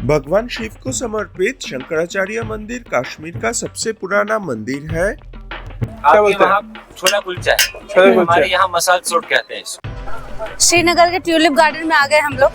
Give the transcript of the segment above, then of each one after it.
भगवान शिव को समर्पित शंकराचार्य मंदिर कश्मीर का सबसे पुराना मंदिर है। आपके वहाँ छोला कुलचा है, हमारे यहाँ मसाला चोट कहते हैं इसको। श्रीनगर के ट्यूलिप गार्डन में आ गए हम लोग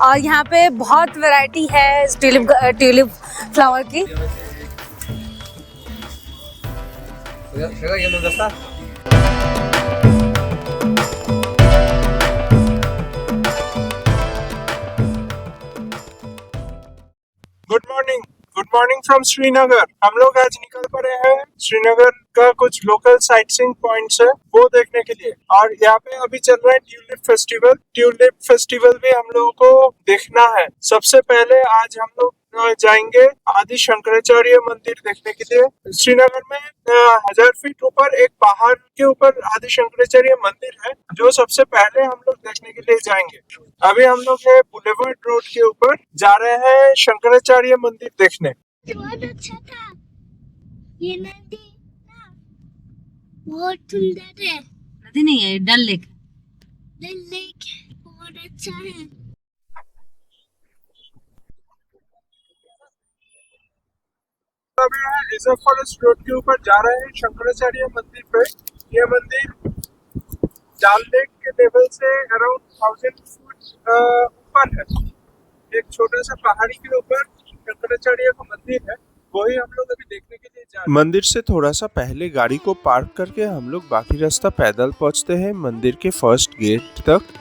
और यहाँ पे बहुत वैरायटी है ट्यूलिप फ्लावर की। Good morning from Srinagar. हम लोग आज निकल पड़े हैं श्रीनगर का कुछ लोकल साइटसीइंग पॉइंट्स है वो देखने के लिए, और यहाँ पे अभी चल रहा है ट्यूलिप फेस्टिवल भी हम लोगों को देखना है। सबसे पहले आज हम लोग जाएंगे आदि शंकराचार्य मंदिर देखने के लिए। श्रीनगर में 1000 फीट ऊपर एक पहाड़ के ऊपर आदि शंकराचार्य मंदिर है जो सबसे पहले हम लोग देखने के लिए जाएंगे। अभी हम लोग बुलेवर्ड रोड के ऊपर जा रहे हैं शंकराचार्य मंदिर देखने। बहुत अच्छा था ये नदी ना, बहुत सुंदर है। नदी नहीं है, डल लेक बहुत अच्छा है। अभी रिजर्व फॉरेस्ट रोड के ऊपर जा रहे हैं शंकराचार्य मंदिर पे। ये मंदिर डल लेक के लेवल से अराउंड 1000 फुट ऊपर है। एक छोटा सा पहाड़ी के ऊपर शंकराचार्य का मंदिर है, वही हम लोग अभी देखने के लिए जा रहे हैं। मंदिर से थोड़ा सा पहले गाड़ी को पार्क करके हम लोग बाकी रास्ता पैदल पहुंचते हैं मंदिर के फर्स्ट गेट तक।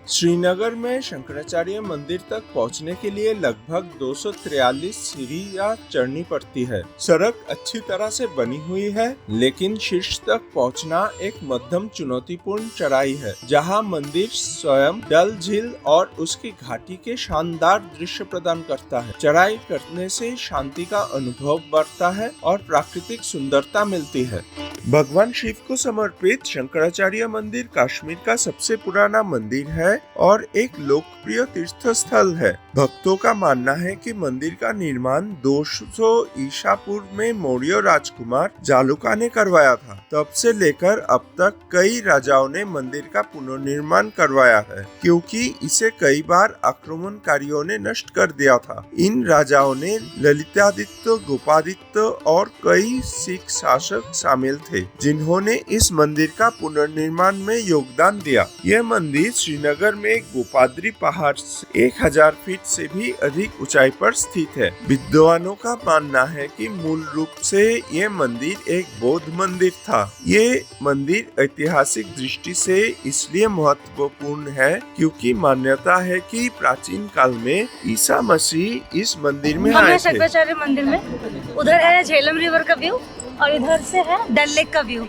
श्रीनगर में शंकराचार्य मंदिर तक पहुंचने के लिए लगभग 243 सीढ़ियां चढ़नी पड़ती है। सड़क अच्छी तरह से बनी हुई है, लेकिन शीर्ष तक पहुंचना एक मध्यम चुनौतीपूर्ण चढ़ाई है, जहां मंदिर स्वयं डल झील और उसकी घाटी के शानदार दृश्य प्रदान करता है। चढ़ाई करने से शांति का अनुभव बढ़ता है और प्राकृतिक सुंदरता मिलती है। भगवान शिव को समर्पित शंकराचार्य मंदिर कश्मीर का सबसे पुराना मंदिर है और एक लोकप्रिय तीर्थ स्थल है। भक्तों का मानना है कि मंदिर का निर्माण 200 ईसा पूर्व में मौर्य राजकुमार जालुका ने करवाया था। तब से लेकर अब तक कई राजाओं ने मंदिर का पुनर्निर्माण करवाया है, क्योंकि इसे कई बार आक्रमणकारियों ने नष्ट कर दिया था। इन राजाओं ने ललितादित्य, गोपादित्य और कई सिख शासक शामिल थे, जिन्होंने इस मंदिर का पुनर्निर्माण में योगदान दिया। यह मंदिर श्रीनगर में गोपाद्री पहाड़ से 1000 फीट से भी अधिक ऊंचाई पर स्थित है। विद्वानों का मानना है कि मूल रूप से यह मंदिर एक बौद्ध मंदिर था। ये मंदिर ऐतिहासिक दृष्टि से इसलिए महत्वपूर्ण है क्योंकि मान्यता है कि प्राचीन काल में ईसा मसीह इस मंदिर में आए थे। शंकराचार्य मंदिर में उधर है झेलम रिवर का व्यू और इधर से है डल लेक का व्यू।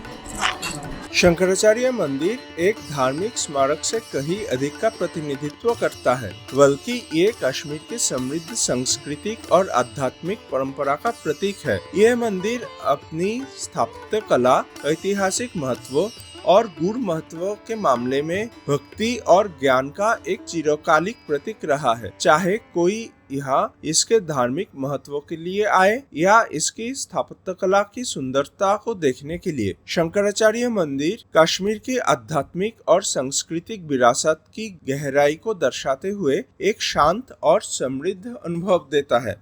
शंकराचार्य मंदिर एक धार्मिक स्मारक से कहीं अधिक का प्रतिनिधित्व करता है, बल्कि ये कश्मीर की समृद्ध सांस्कृतिक और आध्यात्मिक परंपरा का प्रतीक है। यह मंदिर अपनी स्थापत्य कला, ऐतिहासिक महत्व और गूढ़ महत्व के मामले में भक्ति और ज्ञान का एक चिरकालिक प्रतीक रहा है। चाहे कोई यहाँ इसके धार्मिक महत्व के लिए आए या इसकी स्थापत्य कला की सुंदरता को देखने के लिए। शंकराचार्य मंदिर कश्मीर की आध्यात्मिक और सांस्कृतिक विरासत की गहराई को दर्शाते हुए एक शांत और समृद्ध अनुभव देता है।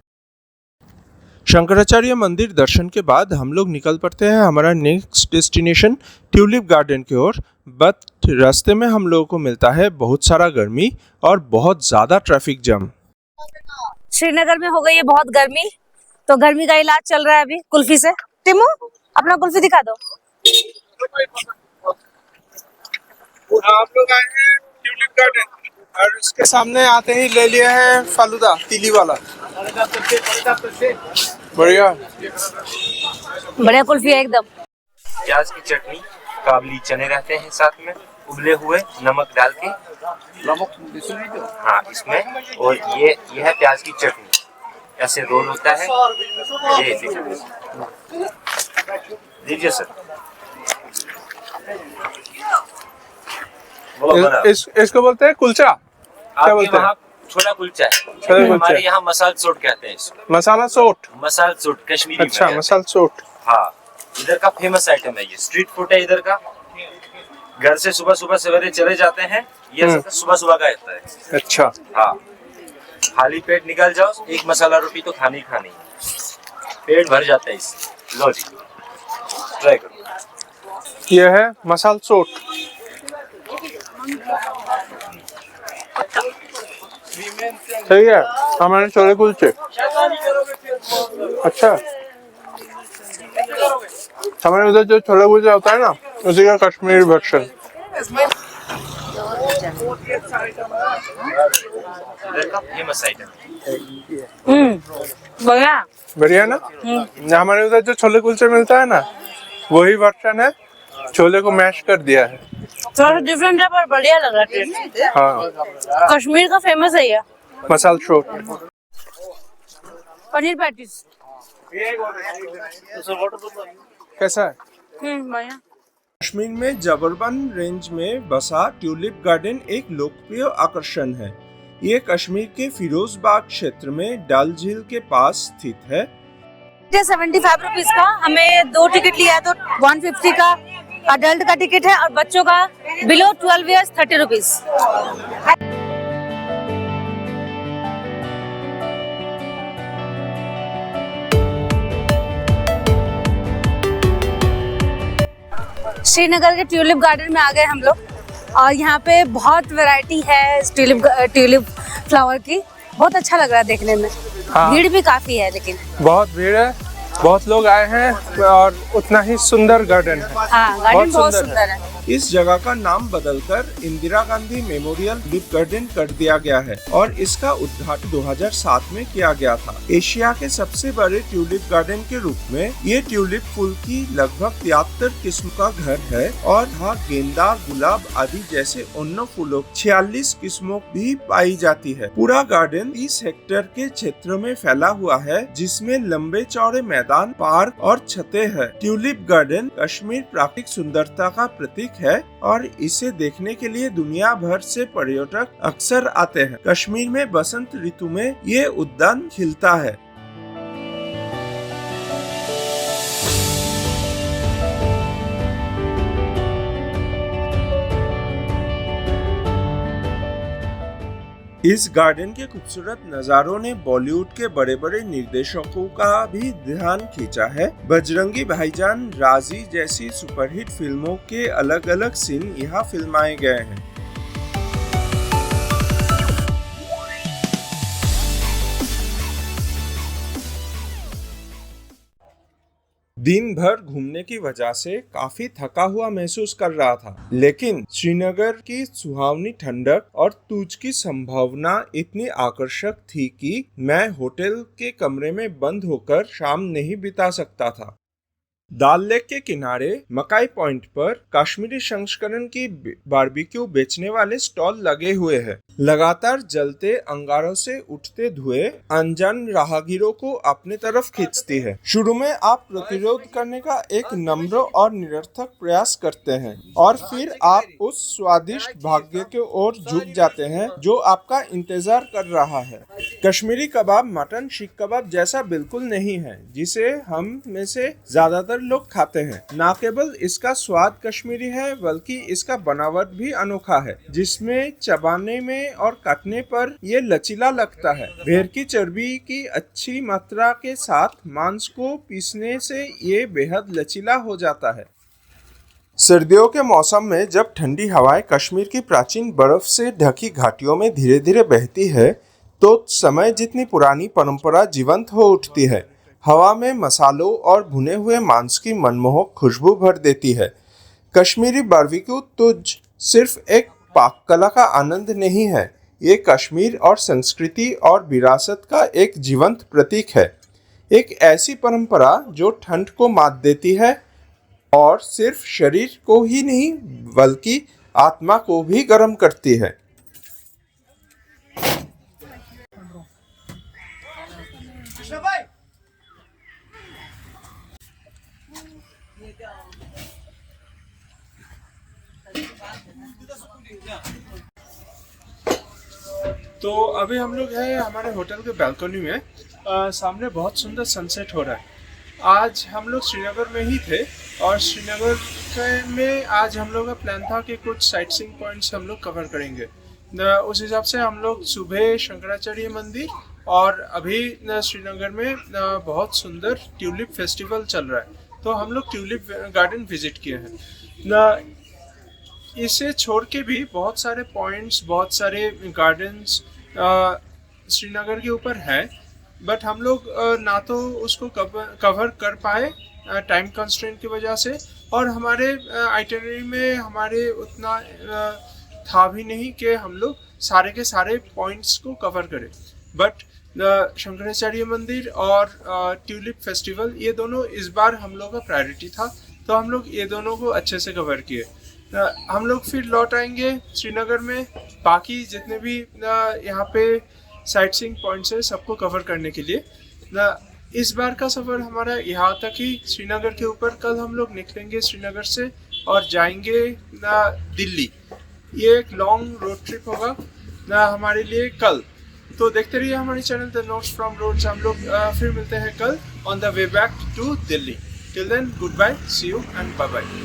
शंकराचार्य मंदिर दर्शन के बाद हम लोग निकल पड़ते हैं हमारा नेक्स्ट डेस्टिनेशन ट्यूलिप गार्डन की ओर। बट रास्ते में हम लोगों को मिलता है बहुत सारा गर्मी और बहुत ज्यादा ट्रैफिक जाम। श्रीनगर में हो गई है बहुत गर्मी, तो गर्मी का इलाज चल रहा है अभी कुल्फी से। टिमू अपना कुल्फी दिखा दो। आप लोग आए हैं ट्यूलिप गार्डन और इसके सामने आते ही ले लिया है फालूदा तीली वाला। बढ़िया बढ़िया कुल्फी है एकदम। प्याज की चटनी, काबली चने रहते हैं साथ में, उबले हुए नमक डाल के, हाँ इसमें, और ये है प्याज की चटनी। ऐसे रोल होता है, ये लीजिए सर। इसको बोलते हैं कुलचा। क्या बोलते हैं? छोला कुलचा है, हमारे यहाँ मसाला चोट कहते हैं इसको। मसाला चोट कश्मीरी। अच्छा, मसाला चोट। हाँ, इधर का फेमस आइटम है ये, स्ट्रीट फूड है इधर का। घर से सुबह सुबह सवेरे चले जाते हैं, ये सब सुबह सुबह का रहता है। अच्छा, हाँ, खाली पेट निकल जाओ, एक मसाला रोटी तो खानी खानी है, पेट भर जाता है इससे। लो जी, ट्राई करो। ये है मसाल सोट। सही है, हमारे छोले कुलचे। अच्छा, हमारे उधर जो छोले कुलचे होता है ना, उसी का कश्मीरी वर्जन। Famous item. बढ़िया। बढ़िया ना। हमारे उधर जो छोले कुलचे मिलता है ना, वही वर्जन है, छोले को मैश कर दिया है। थोड़ा डिफरेंट है पर बढ़िया लग रहा है। हाँ, कश्मीर का फेमस है ये मसाल शोट। पनीर पैटीज। कैसा है? बढ़िया। कश्मीर में जबरबन रेंज में बसा ट्यूलिप गार्डन एक लोकप्रिय आकर्षण है। ये कश्मीर के फिरोजबाग क्षेत्र में डल झील के पास स्थित है। 75 रुपीज का, हमें 2 टिकट लिया तो 150 का अडल्ट का टिकट है और बच्चों का बिलो 12 इयर्स 30 रुपीज। श्रीनगर के ट्यूलिप गार्डन में आ गए हम लोग और यहाँ पे बहुत वैरायटी है ट्यूलिप फ्लावर की। बहुत अच्छा लग रहा है देखने में। हाँ। भीड़ भी काफी है, लेकिन बहुत भीड़ है, बहुत लोग आए हैं और उतना ही सुंदर गार्डन है। हाँ, गार्डन बहुत सुंदर है। इस जगह का नाम बदलकर Indira Gandhi memorial tulip garden कर दिया गया है और इसका उद्घाटन 2007 में किया गया था। एशिया के सबसे बड़े ट्यूलिप गार्डन के रूप में ये ट्यूलिप फूल की लगभग 73 किस्म का घर है और यहाँ गेंदा, गुलाब आदि जैसे अन्य फूलों 46 किस्मों भी पाई जाती है। पूरा गार्डन 30 हेक्टेयर के क्षेत्र में फैला हुआ है, जिसमें लंबे चौड़े मैदान, पार्क और छतें हैं। ट्यूलिप गार्डन कश्मीर प्राकृतिक सुंदरता का प्रतीक है और इसे देखने के लिए दुनिया भर से पर्यटक अक्सर आते हैं। कश्मीर में बसंत ऋतु में ये उद्यान खिलता है। इस गार्डन के खूबसूरत नज़ारों ने बॉलीवुड के बड़े बड़े निर्देशकों का भी ध्यान खींचा है। बजरंगी भाईजान, राजी जैसी सुपरहिट फिल्मों के अलग अलग सीन यहाँ फिल्माए गए हैं। दिन भर घूमने की वजह से काफी थका हुआ महसूस कर रहा था, लेकिन श्रीनगर की सुहावनी ठंडक और तुझ की संभावना इतनी आकर्षक थी कि मैं होटल के कमरे में बंद होकर शाम नहीं बिता सकता था। दाल लेक के किनारे मकाई पॉइंट पर कश्मीरी संस्करण की बारबेक्यू बेचने वाले स्टॉल लगे हुए हैं। लगातार जलते अंगारों से उठते धुएं अनजान राहगीरों को अपने तरफ खींचती है। शुरू में आप प्रतिरोध करने का एक नम्र और निरर्थक प्रयास करते हैं और फिर आप उस स्वादिष्ट भाग्य की ओर झुक जाते हैं जो आपका इंतजार कर रहा है। कश्मीरी कबाब मटन शीख कबाब जैसा बिल्कुल नहीं है जिसे हम में से ज्यादातर लोग खाते हैं। न केवल इसका स्वाद कश्मीरी है, बल्कि इसका बनावट भी अनोखा है, जिसमें चबाने में और काटने पर ये लचीला लगता है। भेड़ की चर्बी की अच्छी मात्रा के साथ मांस को पीसने से ये बेहद लचीला हो जाता है। सर्दियों के मौसम में जब ठंडी हवाएं कश्मीर की प्राचीन बर्फ से ढकी घाटियों में धीरे धीरे बहती है, तो समय जितनी पुरानी परंपरा जीवंत हो उठती है। हवा में मसालों और भुने हुए मांस की मनमोहक खुशबू भर देती है। कश्मीरी बारबेक्यू तुझ सिर्फ एक पाक कला का आनंद नहीं है, ये कश्मीर और संस्कृति और विरासत का एक जीवंत प्रतीक है। एक ऐसी परंपरा जो ठंड को मात देती है और सिर्फ शरीर को ही नहीं बल्कि आत्मा को भी गर्म करती है। तो अभी हम लोग हैं हमारे होटल के बालकनी में। सामने बहुत सुंदर सनसेट हो रहा है। आज हम लोग श्रीनगर में ही थे और श्रीनगर में आज हम लोग का प्लान था कि कुछ साइट सीइंग पॉइंट्स हम लोग कवर करेंगे। उस हिसाब से हम लोग सुबह शंकराचार्य मंदिर और अभी श्रीनगर में बहुत सुंदर ट्यूलिप फेस्टिवल चल रहा है, तो हम लोग ट्यूलिप गार्डन विजिट किए हैं। इसे छोड़ के भी बहुत सारे पॉइंट्स, बहुत सारे गार्डन्स श्रीनगर के ऊपर है, बट हम लोग ना तो उसको कवर कर पाए टाइम कंस्ट्रेंट की वजह से, और हमारे आइटिनरी में हमारे उतना था भी नहीं कि हम लोग सारे के सारे पॉइंट्स को कवर करें। बट शंकराचार्य मंदिर और ट्यूलिप फेस्टिवल, ये दोनों इस बार हम लोग का प्रायोरिटी था, तो हम लोग ये दोनों को अच्छे से कवर किए। हम लोग फिर लौट आएंगे श्रीनगर में बाकी जितने भी यहाँ पे साइट सीइंग पॉइंट्स है सबको कवर करने के लिए। इस बार का सफ़र हमारा यहाँ तक ही श्रीनगर के ऊपर। कल हम लोग निकलेंगे श्रीनगर से और जाएंगे दिल्ली। ये एक लॉन्ग रोड ट्रिप होगा हमारे लिए कल। तो देखते रहिए हमारे channel the notes from roads. हम लोग फिर मिलते हैं कल on the way back to Delhi. Till then good bye, see you and bye bye.